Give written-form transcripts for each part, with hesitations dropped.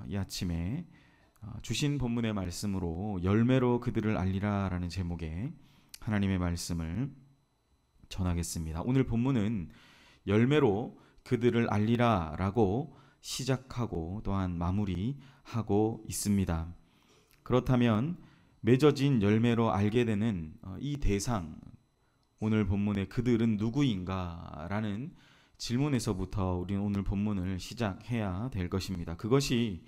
이 아침에 주신 본문의 말씀으로 열매로 그들을 알리라 라는 제목의 하나님의 말씀을 전하겠습니다. 오늘 본문은 열매로 그들을 알리라 라고 시작하고 또한 마무리하고 있습니다. 그렇다면 맺어진 열매로 알게 되는 이 대상, 오늘 본문의 그들은 누구인가 라는 질문에서부터 우리는 오늘 본문을 시작해야 될 것입니다. 그것이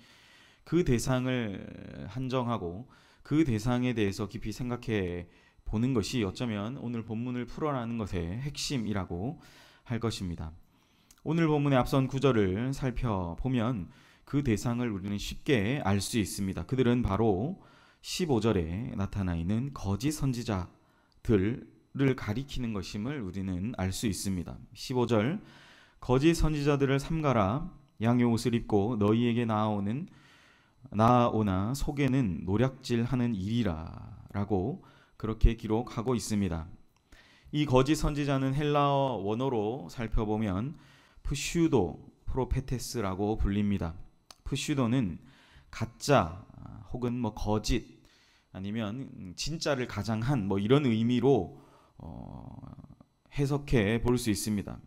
그 대상을 한정하고 그 대상에 대해서 깊이 생각해 보는 것이 어쩌면 오늘 본문을 풀어나가는 것의 핵심이라고 할 것입니다. 오늘 본문의 앞선 구절을 살펴보면 그 대상을 우리는 쉽게 알 수 있습니다. 그들은 바로 15절에 나타나 있는 거짓 선지자들을 가리키는 것임을 우리는 알 수 있습니다. 15절, 거짓 선지자들을 삼가라. 양의 옷을 입고 너희에게 나아오나 속에는 노략질하는 일이라 라고 그렇게 기록하고 있습니다. 이 거짓 선지자는 헬라어 원어로 살펴보면 프슈도 프로페테스라고 불립니다. 프슈도는 가짜 혹은 거짓 아니면 진짜를 가장한 이런 의미로 해석해 볼 수 있습니다.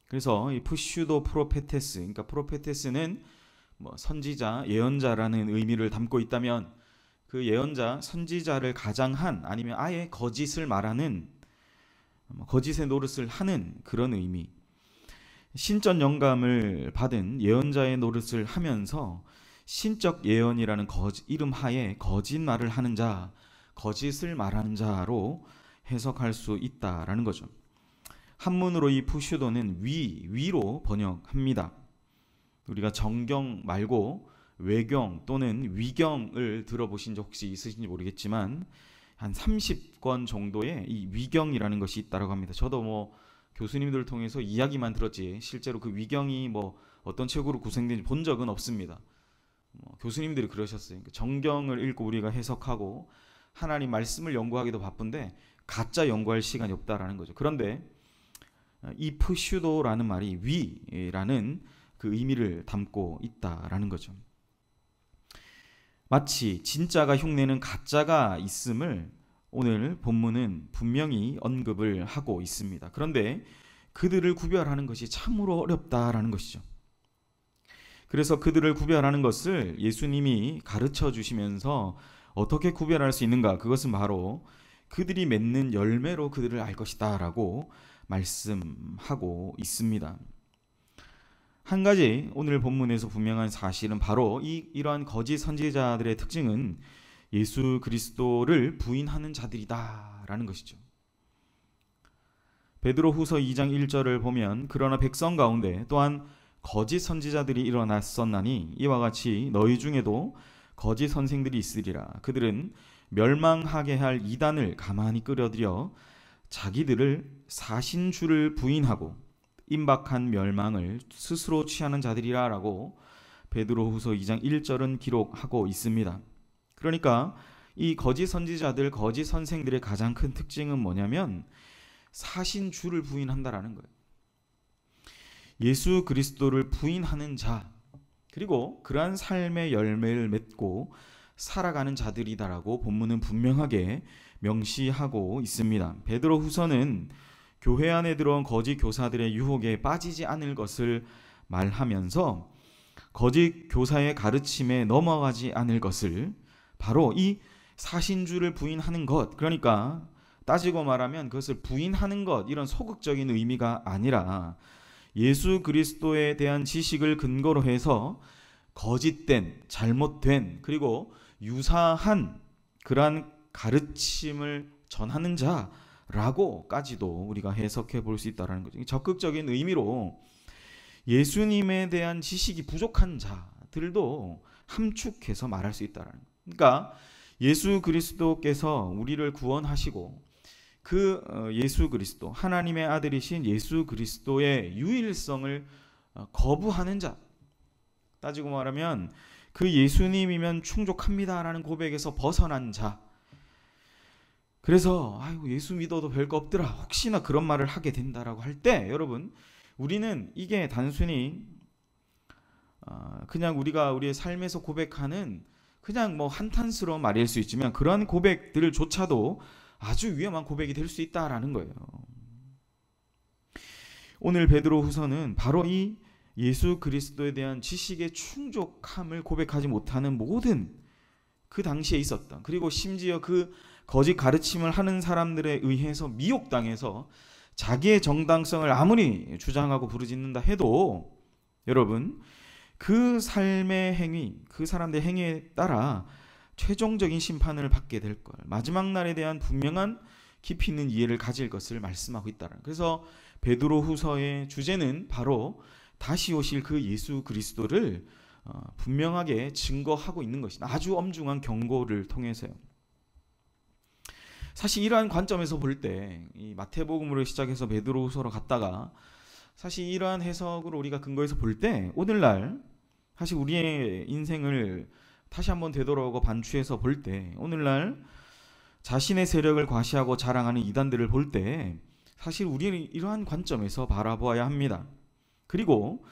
그래서 이 프슈도 프로페테스, 그러니까 프로페테스는 선지자, 예언자라는 의미를 담고 있다면 그 예언자, 선지자를 가장한 아니면 아예 거짓을 말하는 거짓의 노릇을 하는 그런 의미. 신적 영감을 받은 예언자의 노릇을 하면서 신적 예언이라는 이름 하에 거짓말을 하는 자, 거짓을 말하는 자로 해석할 수 있다라는 거죠. 한문으로 이 푸슈도는 위로 번역합니다. 우리가 정경 말고 외경 또는 위경을 들어보신 적 혹시 있으신지 모르겠지만 한 30권 정도의 이 위경이라는 것이 있다고 합니다. 저도 교수님들을 통해서 이야기만 들었지 실제로 그 위경이 어떤 책으로 구성된지 본 적은 없습니다. 교수님들이 그러셨어요. 정경을 읽고 우리가 해석하고 하나님 말씀을 연구하기도 바쁜데 가짜 연구할 시간이 없다라는 거죠. 그런데 이 푸슈도라는 말이 위라는 그 의미를 담고 있다라는 거죠. 마치 진짜가 흉내는 가짜가 있음을 오늘 본문은 분명히 언급을 하고 있습니다. 그런데 그들을 구별하는 것이 참으로 어렵다라는 것이죠. 그래서 그들을 구별하는 것을 예수님이 가르쳐 주시면서 어떻게 구별할 수 있는가? 그것은 바로 그들이 맺는 열매로 그들을 알 것이다 라고 말씀하고 있습니다. 한 가지 오늘 본문에서 분명한 사실은 바로 이러한 거짓 선지자들의 특징은 예수 그리스도를 부인하는 자들이다라는 것이죠. 베드로후서 2장 1절을 보면 그러나 백성 가운데 또한 거짓 선지자들이 일어났었나니 이와 같이 너희 중에도 거짓 선생들이 있으리라. 그들은 멸망하게 할 이단을 가만히 끌어들여 자기들을 사신 주를 부인하고 임박한 멸망을 스스로 취하는 자들이라 라고 베드로후서 2장 1절은 기록하고 있습니다. 그러니까 이 거짓 선지자들, 거짓 선생들의 가장 큰 특징은 뭐냐면 사신 주를 부인한다라는 거예요. 예수 그리스도를 부인하는 자, 그리고 그러한 삶의 열매를 맺고 살아가는 자들이다라고 본문은 분명하게 명시하고 있습니다. 베드로후서는 교회 안에 들어온 거짓 교사들의 유혹에 빠지지 않을 것을 말하면서 거짓 교사의 가르침에 넘어가지 않을 것을 바로 이 사신주를 부인하는 것, 그러니까 따지고 말하면 그것을 부인하는 것, 이런 소극적인 의미가 아니라 예수 그리스도에 대한 지식을 근거로 해서 거짓된, 잘못된, 그리고 유사한 그러한 가르침을 전하는 자라고까지도 우리가 해석해 볼 수 있다는 거죠. 적극적인 의미로 예수님에 대한 지식이 부족한 자들도 함축해서 말할 수 있다는 거예요. 그러니까 예수 그리스도께서 우리를 구원하시고 그 예수 그리스도, 하나님의 아들이신 예수 그리스도의 유일성을 거부하는 자, 따지고 말하면 그 예수님이면 충족합니다라는 고백에서 벗어난 자, 그래서 예수 믿어도 별거 없더라, 혹시나 그런 말을 하게 된다라고 할 때, 여러분, 우리는 이게 단순히 그냥 우리가 우리의 삶에서 고백하는 그냥 뭐 한탄스러운 말일 수 있지만 그러한 고백들조차도 아주 위험한 고백이 될 수 있다라는 거예요. 오늘 베드로후서는 바로 이 예수 그리스도에 대한 지식의 충족함을 고백하지 못하는 모든 그 당시에 있었던, 그리고 심지어 그 거짓 가르침을 하는 사람들에 의해서 미혹당해서 자기의 정당성을 아무리 주장하고 부르짖는다 해도 여러분 그 삶의 행위, 그 사람들의 행위에 따라 최종적인 심판을 받게 될 걸, 마지막 날에 대한 분명한 깊이 있는 이해를 가질 것을 말씀하고 있다는. 그래서 베드로후서의 주제는 바로 다시 오실 그 예수 그리스도를 분명하게 증거하고 있는 것이다. 아주 엄중한 경고를 통해서요. 사실 이러한 관점에서 볼 때 이 마태복음으로 시작해서 베드로후서로 갔다가 사실 이러한 해석으로 우리가 근거해서 볼 때 오늘날 사실 우리의 인생을 다시 한번 되돌아오고 반추해서 볼 때 오늘날 자신의 세력을 과시하고 자랑하는 이단들을 볼 때 사실 우리는 이러한 관점에서 바라보아야 합니다. 그리고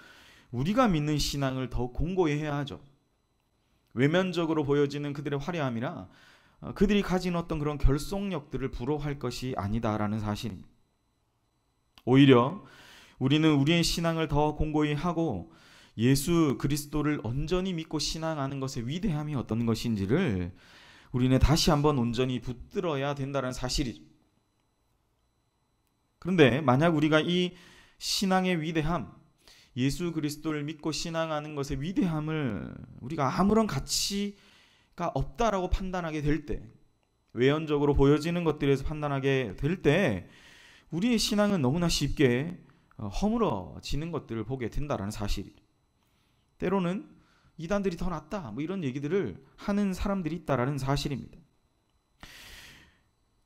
우리가 믿는 신앙을 더 공고히 해야 하죠. 외면적으로 보여지는 그들의 화려함이나 그들이 가진 어떤 그런 결속력들을 부러워할 것이 아니다라는 사실입니다. 오히려 우리는 우리의 신앙을 더 공고히 하고 예수 그리스도를 온전히 믿고 신앙하는 것의 위대함이 어떤 것인지를 우리는 다시 한번 온전히 붙들어야 된다는 사실이죠. 그런데 만약 우리가 이 신앙의 위대함, 예수 그리스도를 믿고 신앙하는 것의 위대함을 우리가 아무런 가치가 없다라고 판단하게 될 때, 외연적으로 보여지는 것들에서 판단하게 될 때 우리의 신앙은 너무나 쉽게 허물어지는 것들을 보게 된다는 사실이죠. 때로는 이단들이 더 낫다 뭐 이런 얘기들을 하는 사람들이 있다라는 사실입니다.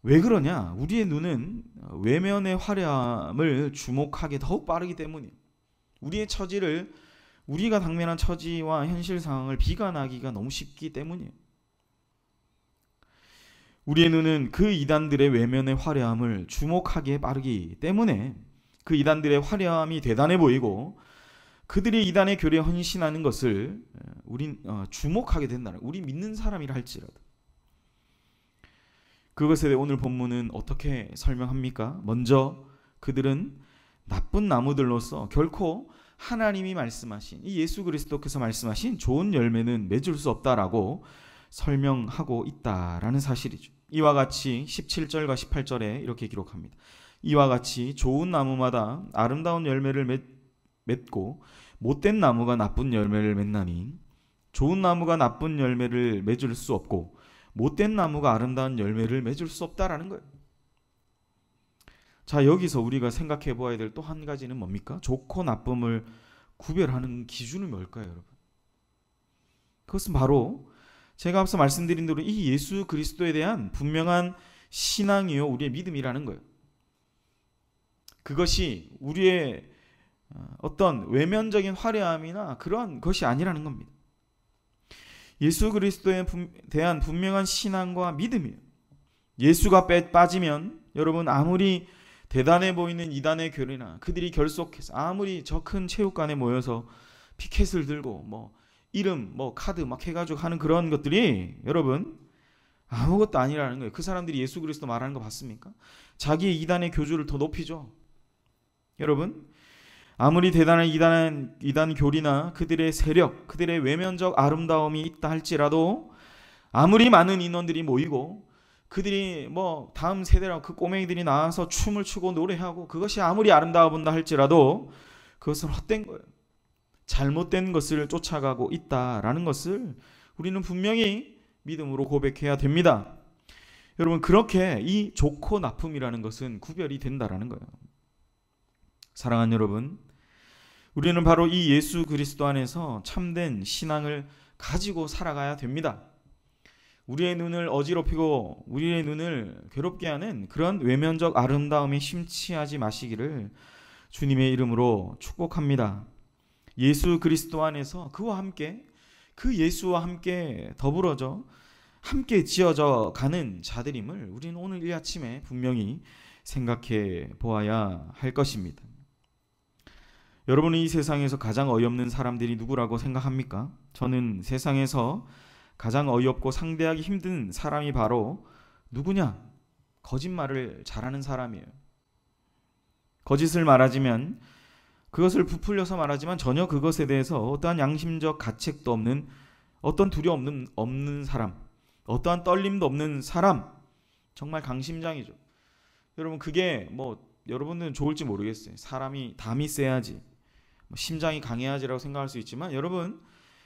왜 그러냐? 우리의 눈은 외면의 화려함을 주목하게 더욱 빠르기 때문이에요. 우리의 처지를, 우리가 당면한 처지와 현실 상황을 비관하기가 너무 쉽기 때문이에요. 우리의 눈은 그 이단들의 외면의 화려함을 주목하기에 빠르기 때문에 그 이단들의 화려함이 대단해 보이고 그들이 이단의 교리에 헌신하는 것을 우린 주목하게 된다는, 우리 믿는 사람이라 할지라도. 그것에 대해 오늘 본문은 어떻게 설명합니까? 먼저 그들은 나쁜 나무들로서 결코 하나님이 말씀하신, 이 예수 그리스도께서 말씀하신 좋은 열매는 맺을 수 없다라고 설명하고 있다라는 사실이죠. 이와 같이 17절과 18절에 이렇게 기록합니다. 이와 같이 좋은 나무마다 아름다운 열매를 맺고 못된 나무가 나쁜 열매를 맺나니 좋은 나무가 나쁜 열매를 맺을 수 없고 못된 나무가 아름다운 열매를 맺을 수 없다라는 거예요. 자, 여기서 우리가 생각해 보아야 될 또 한 가지는 뭡니까? 좋고 나쁨을 구별하는 기준은 뭘까요, 여러분? 그것은 바로 제가 앞서 말씀드린 대로 이 예수 그리스도에 대한 분명한 신앙이요, 우리의 믿음이라는 거예요. 그것이 우리의 어떤 외면적인 화려함이나 그런 것이 아니라는 겁니다. 예수 그리스도에 대한 분명한 신앙과 믿음이에요. 예수가 빠지면 여러분 아무리 대단해 보이는 이단의 교리나 그들이 결속해서 아무리 저 큰 체육관에 모여서 피켓을 들고 뭐 이름 뭐 카드 막 해가지고 하는 그런 것들이 여러분 아무것도 아니라는 거예요. 그 사람들이 예수 그리스도 말하는 거 봤습니까? 자기의 이단의 교주를 더 높이죠. 여러분 아무리 대단한 이단 교리나 그들의 세력, 그들의 외면적 아름다움이 있다 할지라도 아무리 많은 인원들이 모이고 그들이 뭐 다음 세대랑 그 꼬맹이들이 나와서 춤을 추고 노래하고 그것이 아무리 아름다워 본다 할지라도 그것은 헛된 거예요. 잘못된 것을 쫓아가고 있다라는 것을 우리는 분명히 믿음으로 고백해야 됩니다. 여러분 그렇게 이 좋고 나쁨이라는 것은 구별이 된다라는 거예요. 사랑하는 여러분, 우리는 바로 이 예수 그리스도 안에서 참된 신앙을 가지고 살아가야 됩니다. 우리의 눈을 어지럽히고 우리의 눈을 괴롭게 하는 그런 외면적 아름다움에 심취하지 마시기를 주님의 이름으로 축복합니다. 예수 그리스도 안에서 그와 함께, 그 예수와 함께 더불어져 함께 지어져 가는 자들임을 우리는 오늘 이 아침에 분명히 생각해 보아야 할 것입니다. 여러분은 이 세상에서 가장 어이없는 사람들이 누구라고 생각합니까? 저는 세상에서 가장 어이없고 상대하기 힘든 사람이 바로 누구냐? 거짓말을 잘하는 사람이에요. 거짓을 말하지만, 그것을 부풀려서 말하지만 전혀 그것에 대해서 어떠한 양심적 가책도 없는, 어떤 두려움 없는 사람, 어떠한 떨림도 없는 사람, 정말 강심장이죠. 여러분, 그게 여러분들은 좋을지 모르겠어요. 사람이 담이 세야지, 심장이 강해야지라고 생각할 수 있지만, 여러분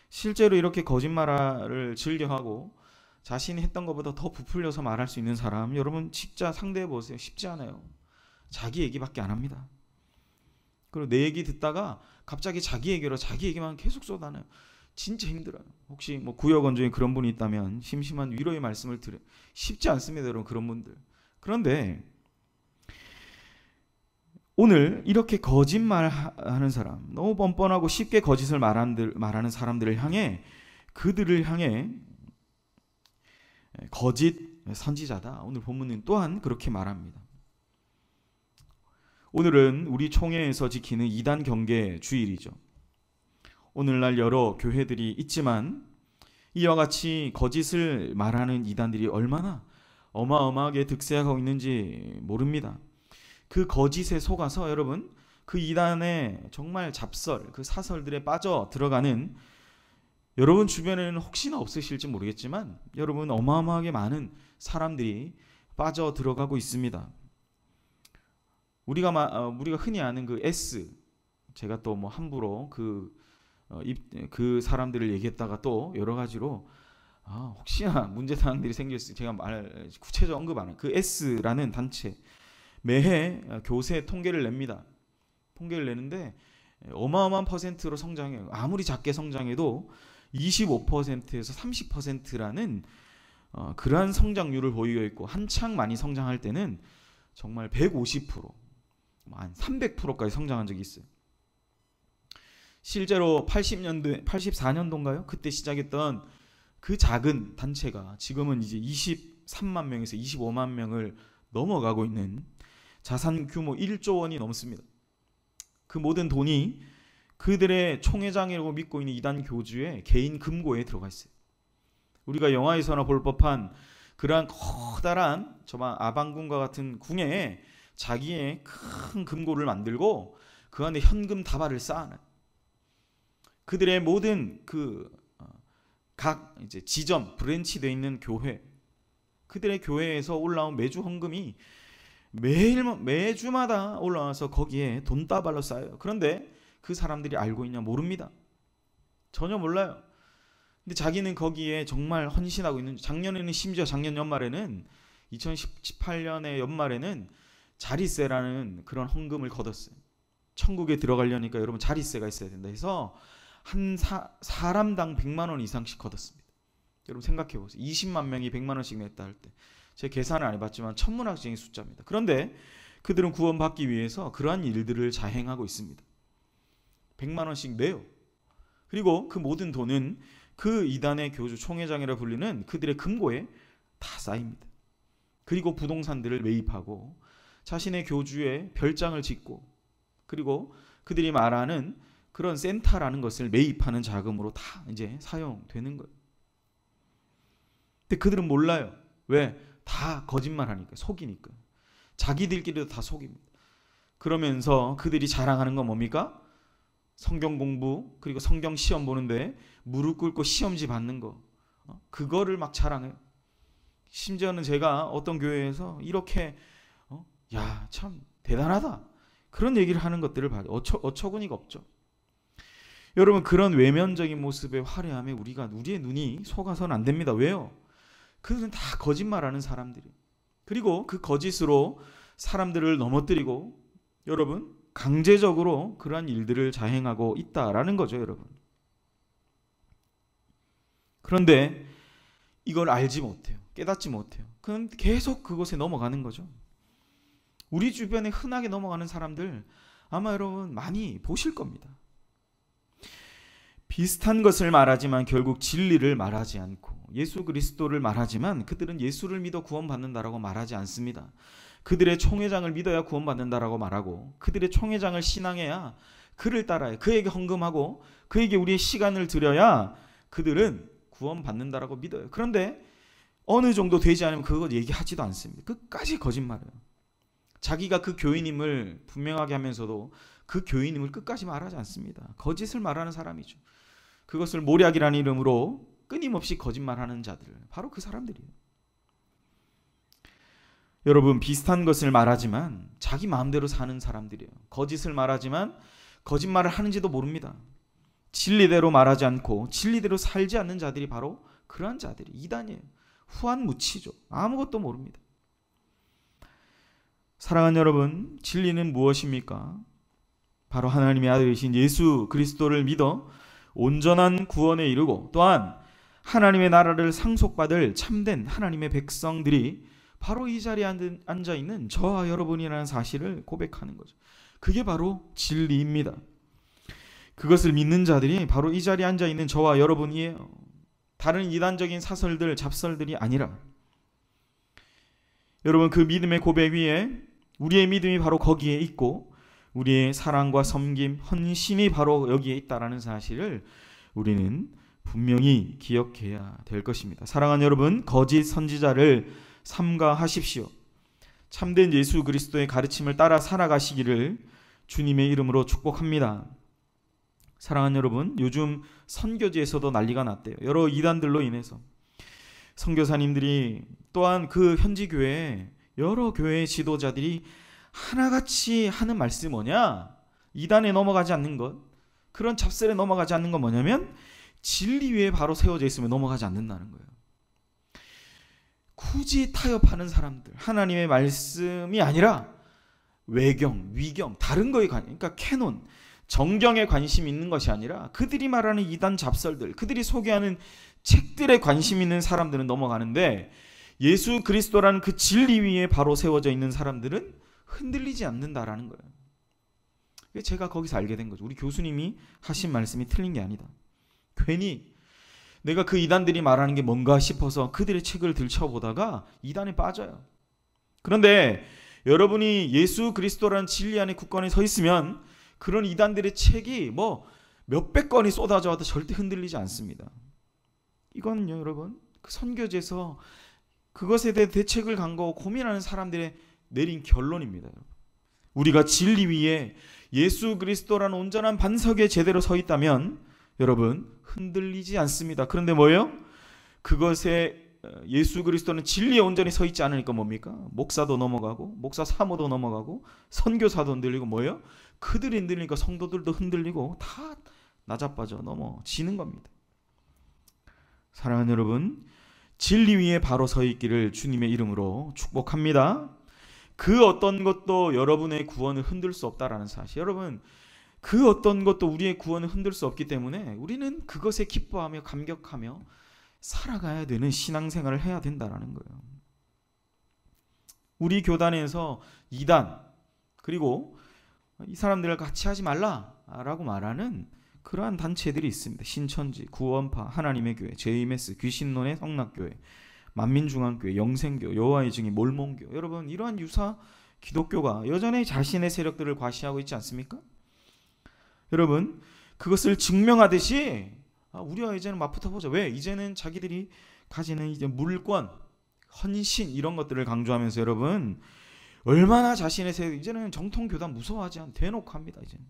실제로 이렇게 거짓말을 즐겨하고 자신이 했던 것보다 더 부풀려서 말할 수 있는 사람, 여러분 진짜 상대해 보세요. 쉽지 않아요. 자기 얘기밖에 안 합니다. 그리고 내 얘기 듣다가 갑자기 자기 얘기만 계속 쏟아내요. 진짜 힘들어요. 혹시 구역원 중에 그런 분이 있다면 심심한 위로의 말씀을 드려요. 쉽지 않습니다, 여러분, 그런 분들. 그런데 오늘 이렇게 거짓말하는 사람, 너무 뻔뻔하고 쉽게 거짓을 말하는 사람들을 향해, 그들을 향해 거짓 선지자다, 오늘 본문은 또한 그렇게 말합니다. 오늘은 우리 총회에서 지키는 이단 경계 주일이죠. 오늘날 여러 교회들이 있지만 이와 같이 거짓을 말하는 이단들이 얼마나 어마어마하게 득세하고 있는지 모릅니다. 그 거짓에 속아서 여러분, 그 이단의 정말 잡설, 그 사설들에 빠져 들어가는 여러분 주변에는 혹시나 없으실지 모르겠지만, 여러분 어마어마하게 많은 사람들이 빠져 들어가고 있습니다. 우리가 흔히 아는 그 S, 제가 또 함부로 그 사람들을 얘기했다가 또 여러 가지로 혹시나 문제 사항들이 생길 수, 제가 구체적 언급 안 해요. 그 S라는 단체 매해 교세 통계를 냅니다. 통계를 내는데 어마어마한 퍼센트로 성장해요. 아무리 작게 성장해도 25%에서 30%라는 그러한 성장률을 보이고 있고, 한창 많이 성장할 때는 정말 150%, 한 300%까지 성장한 적이 있어요. 실제로 84년도인가요? 그때 시작했던 그 작은 단체가 지금은 이제 23만 명에서 25만 명을 넘어가고 있는, 자산 규모 1조 원이 넘습니다. 그 모든 돈이 그들의 총회장이라고 믿고 있는 이단 교주의 개인 금고에 들어가 있어요. 우리가 영화에서나 볼 법한 그러한 커다란 정말 아방궁과 같은 궁에 자기의 큰 금고를 만들고 그 안에 현금 다발을 쌓아놔요. 그들의 모든 각 이제 지점, 브랜치되어 있는 교회, 그들의 교회에서 올라온 매주 헌금이 매주마다 올라와서 거기에 돈다발로 쌓여요. 그런데 그 사람들이 알고 있냐? 모릅니다. 전혀 몰라요. 근데 자기는 거기에 정말 헌신하고 있는, 작년에는 심지어 작년 연말에는 2018년의 연말에는 자릿세라는 그런 헌금을 거뒀어요. 천국에 들어가려니까 여러분 자릿세가 있어야 된다 해서 한 사람당 100만 원 이상씩 거뒀습니다. 여러분 생각해 보세요. 20만 명이 100만 원씩 냈다 할 때, 제 계산을 안 해봤지만 천문학적인 숫자입니다. 그런데 그들은 구원받기 위해서 그러한 일들을 자행하고 있습니다. 100만 원씩 내요. 그리고 그 모든 돈은 그 이단의 교주 총회장이라 불리는 그들의 금고에 다 쌓입니다. 그리고 부동산들을 매입하고 자신의 교주의 별장을 짓고, 그리고 그들이 말하는 그런 센터라는 것을 매입하는 자금으로 다 이제 사용되는 거예요. 근데 그들은 몰라요. 왜? 다 거짓말하니까, 속이니까. 자기들끼리도 다 속입니다. 그러면서 그들이 자랑하는 건 뭡니까? 성경 공부, 그리고 성경 시험 보는데 무릎 꿇고 시험지 받는 거, 그거를 막 자랑해요. 심지어는 제가 어떤 교회에서 이렇게 야, 참 대단하다, 그런 얘기를 하는 것들을 봐도 어처구니가 없죠. 여러분, 그런 외면적인 모습의 화려함에 우리의 눈이 속아서는 안 됩니다. 왜요? 그들은 다 거짓말하는 사람들이에요. 그리고 그 거짓으로 사람들을 넘어뜨리고, 여러분, 강제적으로 그러한 일들을 자행하고 있다라는 거죠, 여러분. 그런데 이걸 알지 못해요. 깨닫지 못해요. 그럼 계속 그곳에 넘어가는 거죠. 우리 주변에 흔하게 넘어가는 사람들 아마 여러분 많이 보실 겁니다. 비슷한 것을 말하지만 결국 진리를 말하지 않고, 예수 그리스도를 말하지만 그들은 예수를 믿어 구원받는다라고 말하지 않습니다. 그들의 총회장을 믿어야 구원받는다라고 말하고, 그들의 총회장을 신앙해야 그를 따라야, 그에게 헌금하고 그에게 우리의 시간을 들여야 그들은 구원받는다라고 믿어요. 그런데 어느 정도 되지 않으면 그거 얘기하지도 않습니다. 끝까지 거짓말해요. 자기가 그 교인임을 분명하게 하면서도 그 교인임을 끝까지 말하지 않습니다. 거짓을 말하는 사람이죠. 그것을 모략이라는 이름으로 끊임없이 거짓말하는 자들, 바로 그 사람들이에요. 여러분, 비슷한 것을 말하지만 자기 마음대로 사는 사람들이에요. 거짓을 말하지만 거짓말을 하는지도 모릅니다. 진리대로 말하지 않고 진리대로 살지 않는 자들이 바로 그러한 자들이 이단이에요. 후한무치죠. 아무것도 모릅니다. 사랑하는 여러분, 진리는 무엇입니까? 바로 하나님의 아들이신 예수 그리스도를 믿어 온전한 구원에 이르고 또한 하나님의 나라를 상속받을 참된 하나님의 백성들이 바로 이 자리에 앉아있는 저와 여러분이라는 사실을 고백하는 거죠. 그게 바로 진리입니다. 그것을 믿는 자들이 바로 이 자리에 앉아있는 저와 여러분이에요. 다른 이단적인 사설들, 잡설들이 아니라 여러분, 그 믿음의 고백 위에 우리의 믿음이 바로 거기에 있고 우리의 사랑과 섬김, 헌신이 바로 여기에 있다라는 사실을 우리는 분명히 기억해야 될 것입니다. 사랑하는 여러분, 거짓 선지자를 삼가하십시오. 참된 예수 그리스도의 가르침을 따라 살아가시기를 주님의 이름으로 축복합니다. 사랑하는 여러분, 요즘 선교지에서도 난리가 났대요. 여러 이단들로 인해서 선교사님들이 또한 그 현지 교회에 여러 교회 지도자들이 하나같이 하는 말씀이 뭐냐? 이단에 넘어가지 않는 것, 그런 잡설에 넘어가지 않는 건 뭐냐면 진리 위에 바로 세워져 있으면 넘어가지 않는다는 거예요. 굳이 타협하는 사람들, 하나님의 말씀이 아니라 외경, 위경, 다른 거에 그러니까 캐논, 정경에 관심 있는 것이 아니라 그들이 말하는 이단 잡설들, 그들이 소개하는 책들에 관심 있는 사람들은 넘어가는데 예수 그리스도라는 그 진리 위에 바로 세워져 있는 사람들은 흔들리지 않는다라는 거예요. 제가 거기서 알게 된 거죠. 우리 교수님이 하신 말씀이 틀린 게 아니다. 괜히 내가 그 이단들이 말하는 게 뭔가 싶어서 그들의 책을 들춰보다가 이단에 빠져요. 그런데 여러분이 예수 그리스도라는 진리 안에 굳건히 서 있으면 그런 이단들의 책이 뭐 몇백 건이 쏟아져 와도 절대 흔들리지 않습니다. 이거는요, 여러분, 그 선교지에서 그것에 대해 대책을 강구하고 고민하는 사람들의 내린 결론입니다. 우리가 진리 위에 예수 그리스도라는 온전한 반석에 제대로 서 있다면 여러분 흔들리지 않습니다. 그런데 뭐예요? 그것에 예수 그리스도는 진리에 온전히 서 있지 않으니까 뭡니까? 목사도 넘어가고 목사 사모도 넘어가고 선교사도 흔들리고 뭐예요? 그들이 흔들리니까 성도들도 흔들리고 다 나자빠져 넘어지는 겁니다. 사랑하는 여러분, 진리 위에 바로 서 있기를 주님의 이름으로 축복합니다. 그 어떤 것도 여러분의 구원을 흔들 수 없다라는 사실. 여러분, 그 어떤 것도 우리의 구원을 흔들 수 없기 때문에 우리는 그것에 기뻐하며 감격하며 살아가야 되는 신앙생활을 해야 된다라는 거예요. 우리 교단에서 이단, 그리고 이 사람들을 같이 하지 말라라고 말하는 그러한 단체들이 있습니다. 신천지, 구원파, 하나님의 교회, JMS, 귀신론의 성락교회, 만민중앙교회, 영생교, 여호와의 증인, 몰몬교. 여러분, 이러한 유사 기독교가 여전히 자신의 세력들을 과시하고 있지 않습니까? 여러분, 그것을 증명하듯이 우리와 이제는 맞붙어보자. 왜? 이제는 자기들이 가지는 이제 물권, 헌신 이런 것들을 강조하면서 여러분 얼마나 자신의 세력, 이제는 정통 교단 무서워하지 않고 대놓고 합니다. 이제는.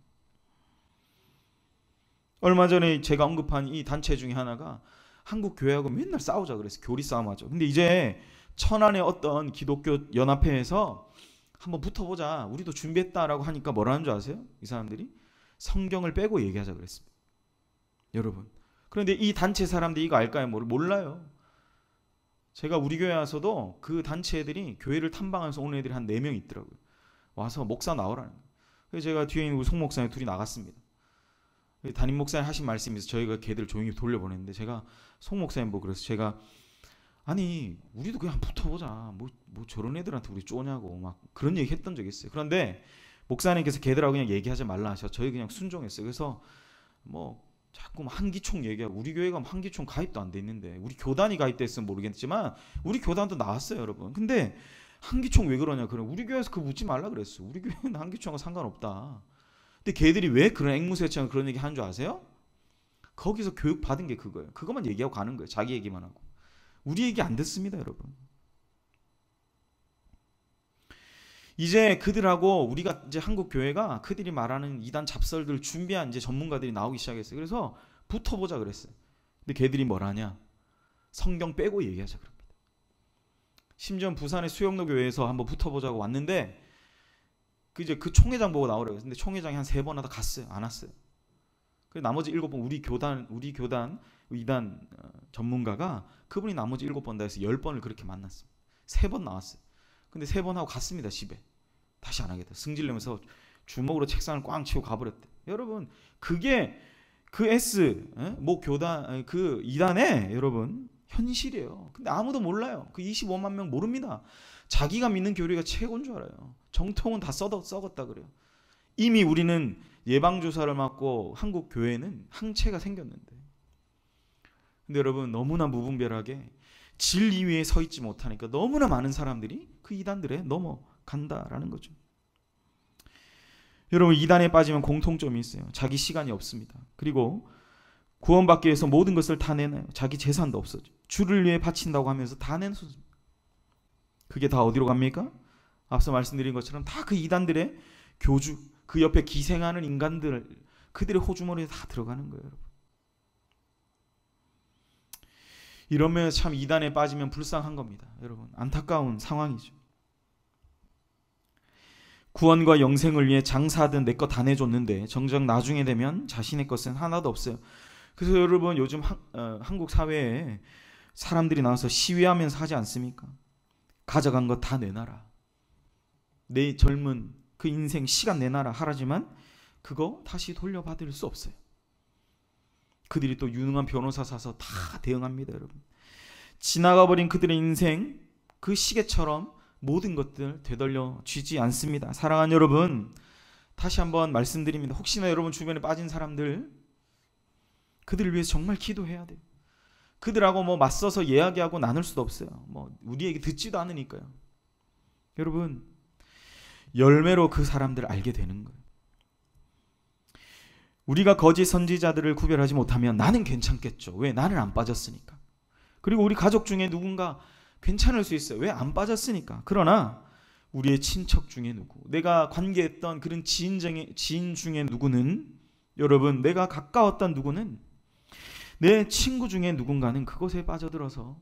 얼마 전에 제가 언급한 이 단체 중에 하나가 한국 교회하고 맨날 싸우자 그래서 교리 싸움하죠. 근데 이제 천안의 어떤 기독교 연합회에서 한번 붙어보자, 우리도 준비했다라고 하니까 뭐라는 줄 아세요? 이 사람들이 성경을 빼고 얘기하자 그랬습니다. 여러분, 그런데 이 단체 사람들이 이거 알까요? 몰라요. 제가 우리 교회 와서도 그 단체 애들이 교회를 탐방하면서 오는 애들이 한 4명 있더라고요. 와서 목사 나오라는 거예요. 그래서 제가 뒤에 있는 우리 송 목사님 둘이 나갔습니다. 담임 목사님 하신 말씀이 있어서 저희가 걔들 조용히 돌려보냈는데 제가 송 목사님 보고 그래서 제가 아니 우리도 그냥 붙어보자, 뭐 저런 애들한테 우리 쪼냐고 막 그런 얘기 했던 적이 있어요. 그런데 목사님께서 걔들하고 그냥 얘기하지 말라 하셔서 저희 그냥 순종했어요. 그래서 뭐 자꾸 한기총 얘기하고, 우리 교회가 한기총 가입도 안 돼 있는데 우리 교단이 가입됐으면 모르겠지만 우리 교단도 나왔어요, 여러분. 근데 한기총 왜 그러냐, 그럼 우리 교회에서 그거 묻지 말라 그랬어. 우리 교회는 한기총하고 상관없다. 근데 걔들이 왜 그런 앵무새처럼 그런 얘기 하는 줄 아세요? 거기서 교육 받은 게 그거예요. 그것만 얘기하고 가는 거예요. 자기 얘기만 하고. 우리 얘기 안 듣습니다, 여러분. 이제 그들하고 우리가 이제 한국 교회가 그들이 말하는 이단 잡설들 준비한 이제 전문가들이 나오기 시작했어요. 그래서 붙어보자 그랬어요. 근데 걔들이 뭐라냐? 성경 빼고 얘기하자 그럽니다. 심지어 부산의 수영로 교회에서 한번 붙어보자고 왔는데 이제 그 총회장 보고 나오라고 했는데 총회장이 한 3번 하다 갔어요. 안 왔어요. 그래서 나머지 7번 우리 교단 이단 전문가가 그분이 나머지 7번 다 해서 10번을 그렇게 만났어요. 3번 나왔어요. 근데 3번 하고 갔습니다. 집에. 다시 안 하겠다. 승질내면서 주먹으로 책상을 꽝 치고 가버렸대. 여러분, 그게 그 교단 그 이단의 여러분 현실이에요. 근데 아무도 몰라요. 그 25만 명 모릅니다. 자기가 믿는 교리가 최고인 줄 알아요. 정통은 다 썩었다 그래요. 이미 우리는 예방주사를 맞고 한국 교회는 항체가 생겼는데. 근데 여러분 너무나 무분별하게 진리 위에 서 있지 못하니까 너무나 많은 사람들이 그 이단들에 넘어간다라는 거죠. 여러분 이단에 빠지면 공통점이 있어요. 자기 시간이 없습니다. 그리고 구원받기 위해서 모든 것을 다 내놔요. 자기 재산도 없어져. 주를 위해 바친다고 하면서 다 내놓습니다. 그게 다 어디로 갑니까? 앞서 말씀드린 것처럼 다 그 이단들의 교주, 그 옆에 기생하는 인간들, 그들의 호주머니에 다 들어가는 거예요. 여러분. 이러면 참 이단에 빠지면 불쌍한 겁니다. 여러분 안타까운 상황이죠. 구원과 영생을 위해 장사하든 내 거 다 내줬는데 정작 나중에 되면 자신의 것은 하나도 없어요. 그래서 여러분 요즘 한국 사회에 사람들이 나와서 시위하면서 하지 않습니까? 가져간 거 다 내놔라. 내 젊은 그 인생 시간 내놔라 하라지만 그거 다시 돌려받을 수 없어요. 그들이 또 유능한 변호사 사서 다 대응합니다. 여러분. 지나가버린 그들의 인생 그 시계처럼 모든 것들 되돌려주지 않습니다. 사랑하는 여러분, 다시 한번 말씀드립니다. 혹시나 여러분 주변에 빠진 사람들, 그들을 위해서 정말 기도해야 돼요. 그들하고 맞서서 이야기하고 나눌 수도 없어요. 우리 얘기 듣지도 않으니까요. 여러분, 열매로 그 사람들을 알게 되는 거예요. 우리가 거짓 선지자들을 구별하지 못하면 나는 괜찮겠죠. 왜? 나는 안 빠졌으니까. 그리고 우리 가족 중에 누군가 괜찮을 수 있어요. 왜? 안 빠졌으니까. 그러나 우리의 친척 중에 누구, 내가 관계했던 그런 지인 중에 누구는, 여러분, 내가 가까웠던 누구는, 내 친구 중에 누군가는 그곳에 빠져들어서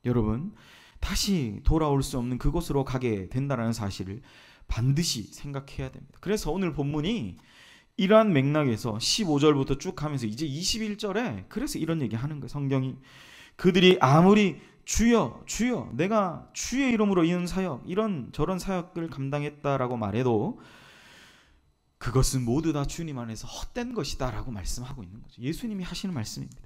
여러분 다시 돌아올 수 없는 그곳으로 가게 된다는 사실을 반드시 생각해야 됩니다. 그래서 오늘 본문이 이러한 맥락에서 15절부터 쭉 하면서 이제 21절에 그래서 이런 얘기 하는 거예요. 성경이 그들이 아무리 주여 주여 내가 주의 이름으로 이은 사역 이런 저런 사역을 감당했다라고 말해도 그것은 모두 다 주님 안에서 헛된 것이다 라고 말씀하고 있는 거죠. 예수님이 하시는 말씀입니다.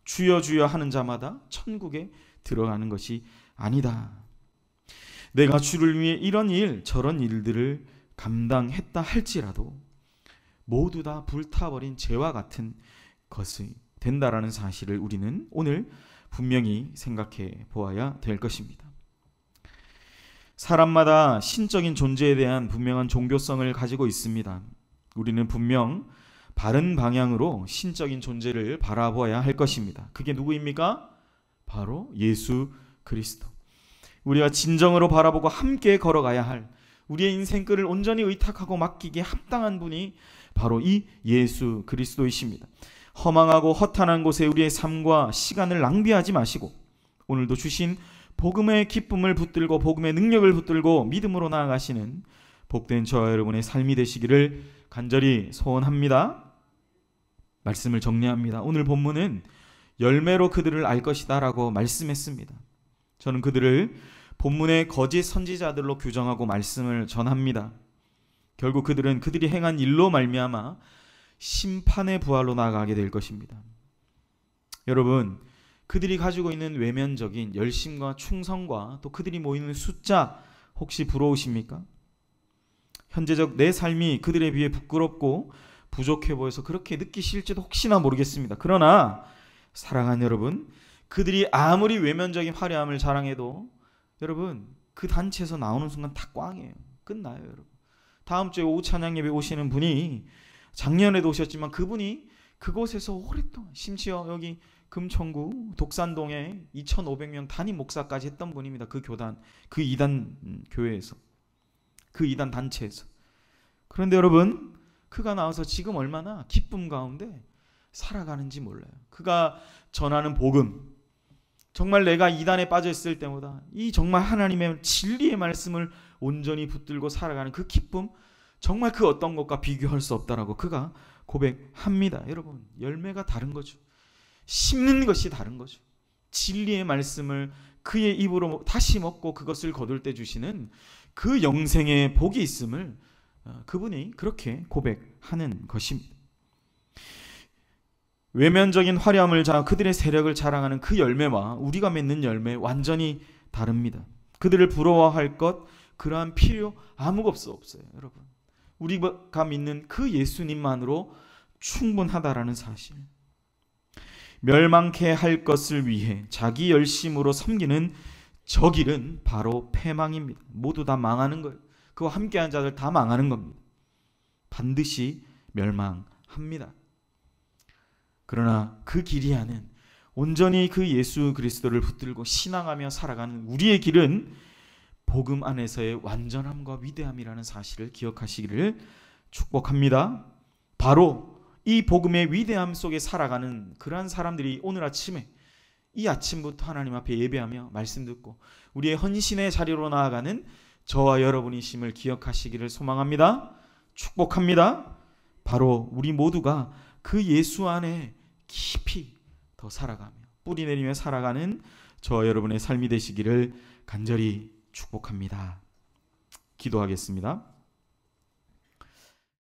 주여 주여 하는 자마다 천국에 들어가는 것이 아니다. 내가 주를 위해 이런 일 저런 일들을 감당했다 할지라도 모두 다 불타버린 죄와 같은 것이 된다라는 사실을 우리는 오늘 분명히 생각해 보아야 될 것입니다. 사람마다 신적인 존재에 대한 분명한 종교성을 가지고 있습니다. 우리는 분명 바른 방향으로 신적인 존재를 바라보아야 할 것입니다. 그게 누구입니까? 바로 예수 그리스도. 우리가 진정으로 바라보고 함께 걸어가야 할, 우리의 인생길을 온전히 의탁하고 맡기기에 합당한 분이 바로 이 예수 그리스도이십니다. 허망하고 허탄한 곳에 우리의 삶과 시간을 낭비하지 마시고 오늘도 주신 복음의 기쁨을 붙들고 복음의 능력을 붙들고 믿음으로 나아가시는 복된 저와 여러분의 삶이 되시기를 간절히 소원합니다. 말씀을 정리합니다. 오늘 본문은 열매로 그들을 알 것이다 라고 말씀했습니다. 저는 그들을 본문의 거짓 선지자들로 규정하고 말씀을 전합니다. 결국 그들은 그들이 행한 일로 말미암아 심판의 부활로 나아가게 될 것입니다. 여러분, 그들이 가지고 있는 외면적인 열심과 충성과 또 그들이 모이는 숫자 혹시 부러우십니까? 현재적 내 삶이 그들에 비해 부끄럽고 부족해 보여서 그렇게 느끼실지도 혹시나 모르겠습니다. 그러나 사랑하는 여러분, 그들이 아무리 외면적인 화려함을 자랑해도 여러분 그 단체에서 나오는 순간 다 꽝이에요. 끝나요. 여러분. 다음 주에 오후 찬양 예배 오시는 분이 작년에도 오셨지만 그분이 그곳에서 오랫동안, 심지어 여기 금천구 독산동에 2,500명 담임 목사까지 했던 분입니다. 그 교단, 그 이단 교회에서, 그 이단 단체에서. 그런데 여러분, 그가 나와서 지금 얼마나 기쁨 가운데 살아가는지 몰라요. 그가 전하는 복음, 정말 내가 이단에 빠져 있을 때보다 이 정말 하나님의 진리의 말씀을 온전히 붙들고 살아가는 그 기쁨, 정말 그 어떤 것과 비교할 수 없다라고 그가 고백합니다. 여러분, 열매가 다른 거죠. 심는 것이 다른 거죠. 진리의 말씀을 그의 입으로 다시 먹고 그것을 거둘 때 주시는 그 영생의 복이 있음을 그분이 그렇게 고백하는 것입니다. 외면적인 화려함을 그들의 세력을 자랑하는 그 열매와 우리가 맺는 열매 완전히 다릅니다. 그들을 부러워할 것, 그러한 필요 아무것도 없어요. 여러분, 우리가 믿는 그 예수님만으로 충분하다라는 사실. 멸망케 할 것을 위해 자기 열심으로 섬기는 저 길은 바로 패망입니다. 모두 다 망하는 거예요. 그와 함께한 자들 다 망하는 겁니다. 반드시 멸망합니다. 그러나 그 길이 아닌 온전히 그 예수 그리스도를 붙들고 신앙하며 살아가는 우리의 길은 복음 안에서의 완전함과 위대함이라는 사실을 기억하시기를 축복합니다. 바로 이 복음의 위대함 속에 살아가는 그러한 사람들이 오늘 아침에, 이 아침부터 하나님 앞에 예배하며 말씀 듣고 우리의 헌신의 자리로 나아가는 저와 여러분이심을 기억하시기를 소망합니다. 축복합니다. 바로 우리 모두가 그 예수 안에 깊이 더 살아가며 뿌리 내리며 살아가는 저와 여러분의 삶이 되시기를 간절히 축복합니다. 기도하겠습니다.